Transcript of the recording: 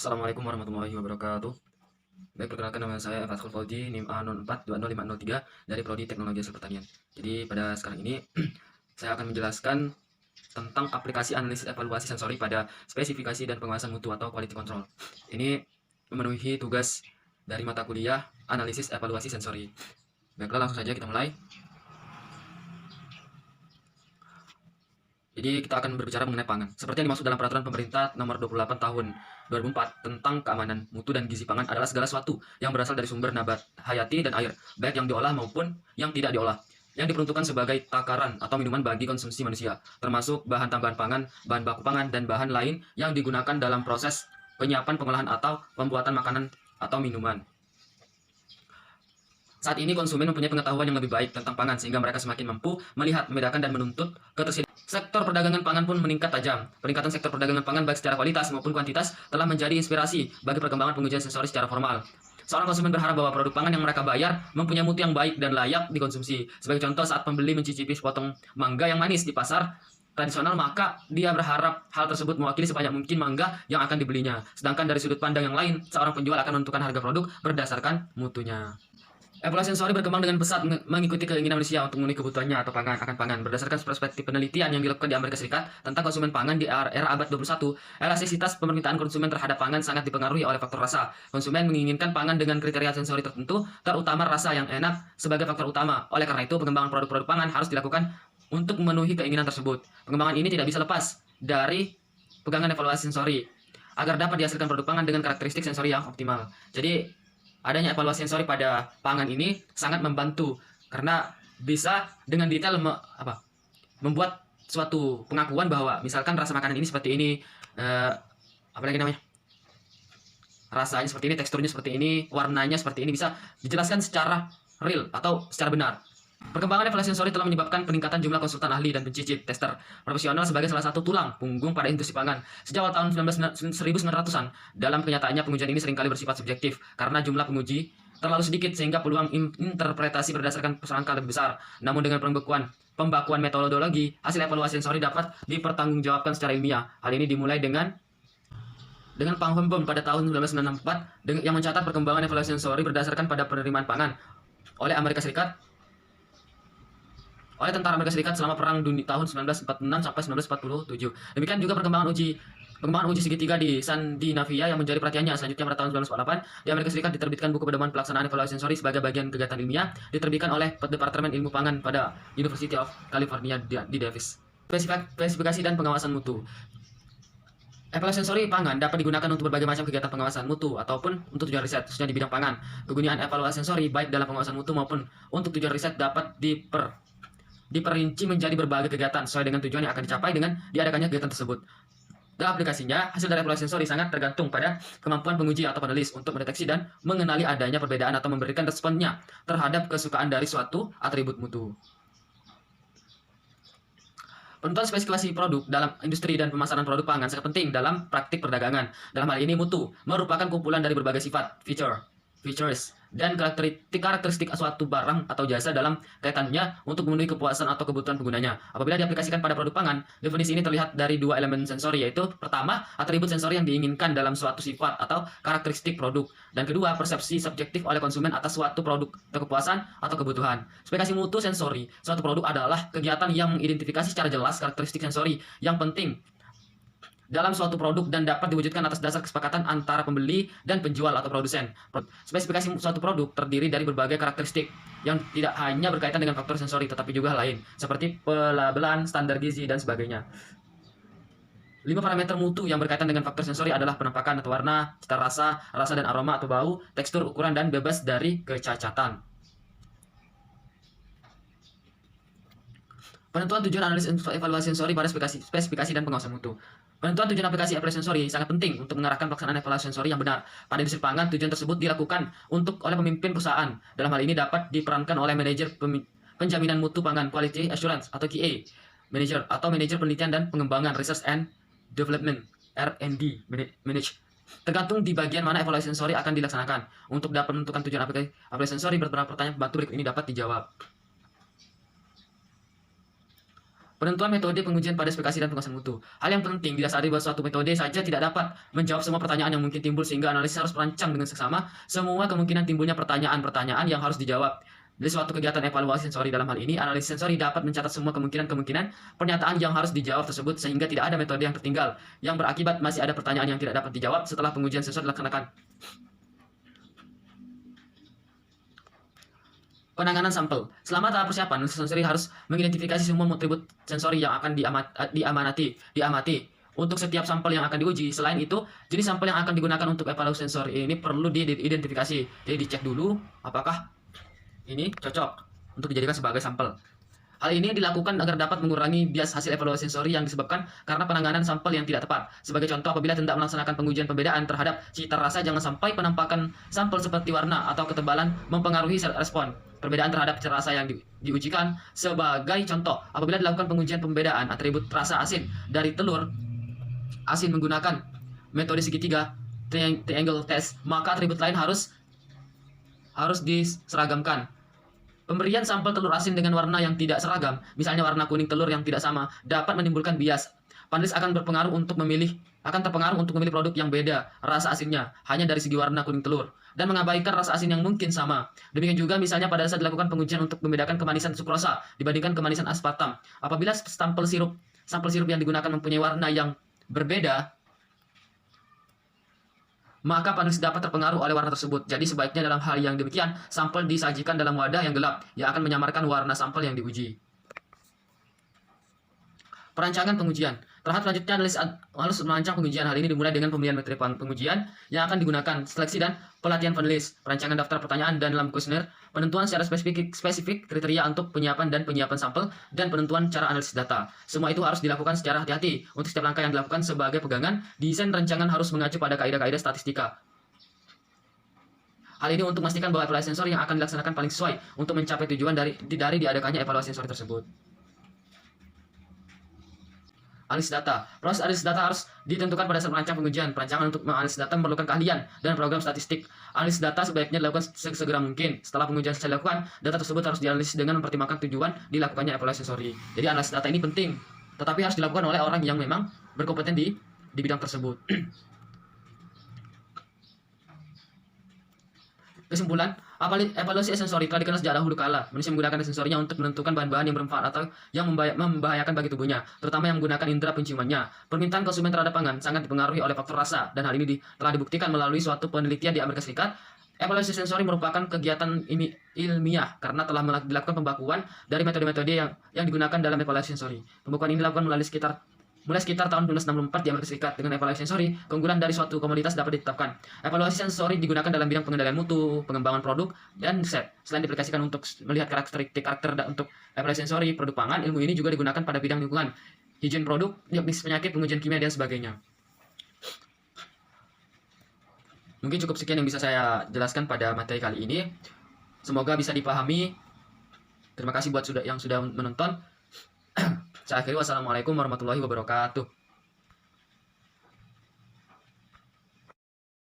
Assalamualaikum warahmatullahi wabarakatuh. Baik, perkenalkan nama saya Fathul Fauzi, NIM A04205003 dari Prodi Teknologi Hasil Pertanian. Jadi pada sekarang ini saya akan menjelaskan tentang aplikasi analisis evaluasi sensori pada spesifikasi dan pengawasan mutu atau quality control. Ini memenuhi tugas dari mata kuliah analisis evaluasi sensori. Baiklah, langsung saja kita mulai. Jadi kita akan berbicara mengenai pangan. Seperti yang dimaksud dalam peraturan pemerintah nomor 28 tahun 2004 tentang keamanan, mutu dan gizi pangan adalah segala sesuatu yang berasal dari sumber nabat, hayati dan air, baik yang diolah maupun yang tidak diolah, yang diperuntukkan sebagai takaran atau minuman bagi konsumsi manusia, termasuk bahan tambahan pangan, bahan baku pangan, dan bahan lain yang digunakan dalam proses penyiapan, pengolahan, atau pembuatan makanan atau minuman. Saat ini konsumen mempunyai pengetahuan yang lebih baik tentang pangan sehingga mereka semakin mampu melihat, membedakan, dan menuntut ketersediaan. Sektor perdagangan pangan pun meningkat tajam. Peningkatan sektor perdagangan pangan baik secara kualitas maupun kuantitas telah menjadi inspirasi bagi perkembangan pengujian sensori secara formal. Seorang konsumen berharap bahwa produk pangan yang mereka bayar mempunyai mutu yang baik dan layak dikonsumsi. Sebagai contoh, saat pembeli mencicipi sepotong mangga yang manis di pasar tradisional, maka dia berharap hal tersebut mewakili sebanyak mungkin mangga yang akan dibelinya. Sedangkan dari sudut pandang yang lain, seorang penjual akan menentukan harga produk berdasarkan mutunya. Evaluasi sensori berkembang dengan pesat mengikuti keinginan manusia untuk memenuhi kebutuhannya atau pangan akan pangan. Berdasarkan perspektif penelitian yang dilakukan di Amerika Serikat tentang konsumen pangan di era abad 21, elastisitas permintaan konsumen terhadap pangan sangat dipengaruhi oleh faktor rasa. Konsumen menginginkan pangan dengan kriteria sensori tertentu, terutama rasa yang enak sebagai faktor utama. Oleh karena itu, pengembangan produk-produk pangan harus dilakukan untuk memenuhi keinginan tersebut. Pengembangan ini tidak bisa lepas dari pegangan evaluasi sensori agar dapat dihasilkan produk pangan dengan karakteristik sensori yang optimal. Jadi, adanya evaluasi sensori pada pangan ini sangat membantu karena bisa dengan detail membuat suatu pengakuan bahwa misalkan rasa makanan ini seperti ini, apalagi namanya, rasanya seperti ini, teksturnya seperti ini, warnanya seperti ini, bisa dijelaskan secara real atau secara benar. Perkembangan evaluasi sensori telah menyebabkan peningkatan jumlah konsultan ahli dan pencicip tester profesional sebagai salah satu tulang punggung pada industri pangan. Sejak awal tahun 1900-an, dalam kenyataannya pengujian ini seringkali bersifat subjektif karena jumlah penguji terlalu sedikit sehingga peluang interpretasi berdasarkan persangka lebih besar. Namun dengan pembakuan metodologi, hasil evaluasi sensori dapat dipertanggungjawabkan secara ilmiah. Hal ini dimulai dengan Pang Hembom pada tahun 1994 yang mencatat perkembangan evaluasi sensori berdasarkan pada penerimaan pangan oleh tentara Amerika Serikat selama Perang Dunia tahun 1946 sampai 1947. Demikian juga perkembangan uji segitiga di Skandinavia yang menjadi perhatiannya. Selanjutnya pada tahun 1948 di Amerika Serikat diterbitkan buku pedoman pelaksanaan evaluasi sensori sebagai bagian kegiatan ilmiah diterbitkan oleh Departemen Ilmu Pangan pada University of California di Davis. Spesifikasi dan pengawasan mutu. Evaluasi sensori pangan dapat digunakan untuk berbagai macam kegiatan pengawasan mutu ataupun untuk tujuan riset, khususnya di bidang pangan. Kegunaan evaluasi sensori baik dalam pengawasan mutu maupun untuk tujuan riset dapat diperinci menjadi berbagai kegiatan sesuai dengan tujuan yang akan dicapai dengan diadakannya kegiatan tersebut. Dalam aplikasinya, hasil dari evaluasi sensori sangat tergantung pada kemampuan penguji atau penulis untuk mendeteksi dan mengenali adanya perbedaan atau memberikan responnya terhadap kesukaan dari suatu atribut mutu. Penentuan spesifikasi produk dalam industri dan pemasaran produk pangan sangat penting dalam praktik perdagangan. Dalam hal ini, mutu merupakan kumpulan dari berbagai sifat, features, dan karakteristik suatu barang atau jasa dalam kaitannya untuk memenuhi kepuasan atau kebutuhan penggunanya. Apabila diaplikasikan pada produk pangan, definisi ini terlihat dari dua elemen sensori, yaitu pertama, atribut sensori yang diinginkan dalam suatu sifat atau karakteristik produk, dan kedua, persepsi subjektif oleh konsumen atas suatu produk atau kepuasan atau kebutuhan. Spesifikasi mutu sensori suatu produk adalah kegiatan yang mengidentifikasi secara jelas karakteristik sensori yang penting dalam suatu produk dan dapat diwujudkan atas dasar kesepakatan antara pembeli dan penjual atau produsen. Spesifikasi suatu produk terdiri dari berbagai karakteristik yang tidak hanya berkaitan dengan faktor sensori tetapi juga lain, seperti pelabelan, standar gizi, dan sebagainya. 5 parameter mutu yang berkaitan dengan faktor sensori adalah penampakan atau warna, cita rasa dan aroma atau bau, tekstur, ukuran, dan bebas dari kecacatan. Penentuan tujuan analisis evaluasi sensori pada spesifikasi dan pengawasan mutu. Penentuan tujuan aplikasi evaluasi sensori sangat penting untuk mengarahkan pelaksanaan evaluasi sensori yang benar. Pada industri pangan, tujuan tersebut dilakukan oleh pemimpin perusahaan. Dalam hal ini dapat diperankan oleh manajer penjaminan mutu pangan, Quality Assurance atau QA, manager atau manajer penelitian dan pengembangan, Research and Development, R&D, manage. Tergantung di bagian mana evaluasi sensori akan dilaksanakan. Untuk dapat menentukan tujuan aplikasi sensori, beberapa pertanyaan pembantu berikut ini dapat dijawab. Penentuan metode pengujian pada spesifikasi dan penguasaan mutu. Hal yang penting didasari bahwa suatu metode saja tidak dapat menjawab semua pertanyaan yang mungkin timbul, sehingga analisis harus merancang dengan seksama semua kemungkinan timbulnya pertanyaan-pertanyaan yang harus dijawab. Dari suatu kegiatan evaluasi sensori dalam hal ini, analisis sensori dapat mencatat semua kemungkinan-kemungkinan pernyataan yang harus dijawab tersebut, sehingga tidak ada metode yang tertinggal, yang berakibat masih ada pertanyaan yang tidak dapat dijawab setelah pengujian sensor dilaksanakan. Penanganan sampel. Selama tahap persiapan, sensori harus mengidentifikasi semua atribut sensori yang akan diamati untuk setiap sampel yang akan diuji. Selain itu, jenis sampel yang akan digunakan untuk evaluasi sensor ini perlu diidentifikasi. Jadi dicek dulu apakah ini cocok untuk dijadikan sebagai sampel. Hal ini dilakukan agar dapat mengurangi bias hasil evaluasi sensori yang disebabkan karena penanganan sampel yang tidak tepat. Sebagai contoh, apabila hendak melaksanakan pengujian pembedaan terhadap cita rasa, jangan sampai penampakan sampel seperti warna atau ketebalan mempengaruhi respon. Perbedaan terhadap cita rasa yang diujikan. Sebagai contoh, apabila dilakukan pengujian pembedaan atribut rasa asin dari telur asin menggunakan metode segitiga triangle test, maka atribut lain harus diseragamkan. Pemberian sampel telur asin dengan warna yang tidak seragam, misalnya warna kuning telur yang tidak sama, dapat menimbulkan bias. Panelis akan terpengaruh untuk memilih produk yang beda rasa asinnya hanya dari segi warna kuning telur dan mengabaikan rasa asin yang mungkin sama. Demikian juga misalnya pada saat dilakukan pengujian untuk membedakan kemanisan sukrosa dibandingkan kemanisan aspartam. Apabila sampel sirup yang digunakan mempunyai warna yang berbeda, maka panelis dapat terpengaruh oleh warna tersebut. Jadi sebaiknya dalam hal yang demikian, sampel disajikan dalam wadah yang gelap yang akan menyamarkan warna sampel yang diuji. Perancangan pengujian. Tahap selanjutnya harus merancang pengujian. Hal ini dimulai dengan pemilihan metode pengujian yang akan digunakan, seleksi dan pelatihan penulis, perancangan daftar pertanyaan dan dalam kuesioner, penentuan secara spesifik kriteria untuk penyiapan sampel, dan penentuan cara analisis data. Semua itu harus dilakukan secara hati-hati. Untuk setiap langkah yang dilakukan sebagai pegangan, desain rancangan harus mengacu pada kaidah-kaidah statistika. Hal ini untuk memastikan bahwa evaluasi sensori yang akan dilaksanakan paling sesuai untuk mencapai tujuan dari diadakannya evaluasi sensori tersebut. Analisis data. Proses analisis data harus ditentukan pada saat merancang pengujian. Perancangan untuk menganalisis data memerlukan keahlian dan program statistik. Analisis data sebaiknya dilakukan segera mungkin. Setelah pengujian selesai dilakukan, data tersebut harus dianalisis dengan mempertimbangkan tujuan dilakukannya evaluasi sensori. Jadi analisis data ini penting, tetapi harus dilakukan oleh orang yang memang berkompeten di bidang tersebut. Kesimpulan, evaluasi sensori telah dikenal sejak dahulu kala. Manusia menggunakan sensorinya untuk menentukan bahan-bahan yang bermanfaat atau yang membahayakan bagi tubuhnya, terutama yang menggunakan indera penciumannya. Permintaan konsumen terhadap pangan sangat dipengaruhi oleh faktor rasa, dan hal ini telah dibuktikan melalui suatu penelitian di Amerika Serikat. Evaluasi sensori merupakan kegiatan ilmiah karena telah dilakukan pembakuan dari metode-metode yang digunakan dalam evaluasi sensori. Pembakuan ini dilakukan mulai sekitar tahun 1964 di Amerika Serikat. Dengan evaluasi sensori, keunggulan dari suatu komoditas dapat ditetapkan. Evaluasi sensori digunakan dalam bidang pengendalian mutu, pengembangan produk, dan riset. Selain diaplikasikan untuk melihat karakter untuk evaluasi sensori produk pangan, ilmu ini juga digunakan pada bidang lingkungan, higien produk, diagnosis penyakit, pengujian kimia, dan sebagainya. Mungkin cukup sekian yang bisa saya jelaskan pada materi kali ini. Semoga bisa dipahami. Terima kasih buat yang sudah menonton. Saya akhiri, wassalamualaikum warahmatullahi wabarakatuh.